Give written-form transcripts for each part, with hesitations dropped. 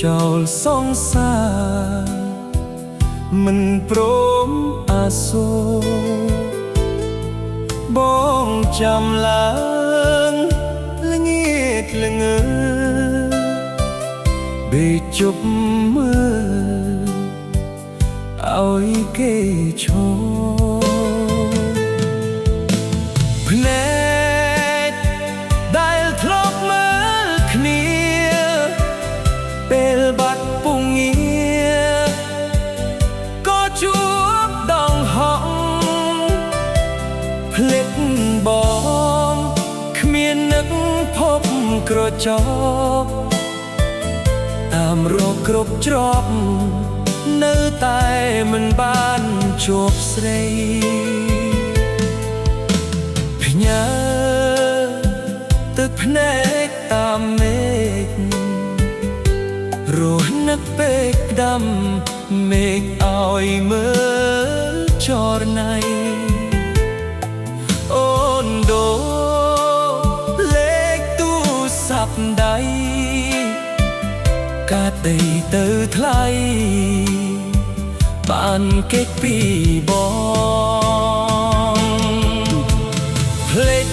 ចូលសង្សារមិនព្រមអាសូរបងចាំឡើងល្ងាចល្ងើបេជប់មើលឲ្យគេឈរភ្នែកដែលធ្លាប់មើលគ្នាពេលបាត់ពងាក៏ជួបដងហក់ភ្លេចបងគ្មាននឹកភពក្រចកតាមរកគ្រប់ច្រកនៅតែមិនបានជួបស្រីផ្ញើទឹកភ្នែកតាមមេឃរស់នឹកពេកដាំមេឃឲ្យមើលចរណៃអូនដូលេខទូរស័ព្ទដៃកាដីទៅថ្លៃបានគេពីបងភ្លេច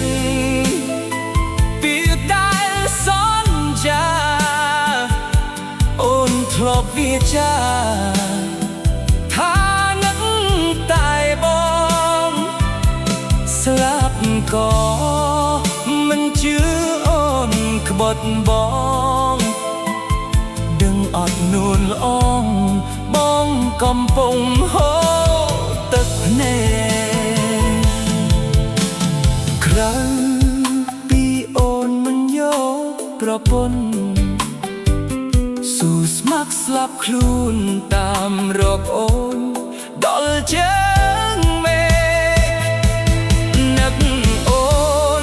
ពីដែលសន្យាអូនធ្លាប់វាចាថានឹងតែបងស្លាប់ក៏មិនជឿអូនក្បត់បងដឹងអត់នួនល្អងបងកំពុងហូរទឹកភ្នែកក្រៅពីអូនមិនយកប្រពន្ធស៊ូស្ម័គ្រស្លាប់ខ្លួនតាមរកអូនដល់ជើងមេឃនឹកអូ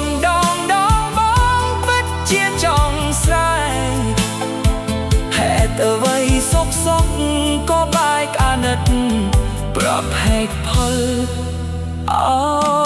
នដងបងពិតជាចង់ស្រែកហេតុអ្វីសុកក៏បែកអាណិតប្រាប់ហេតុផល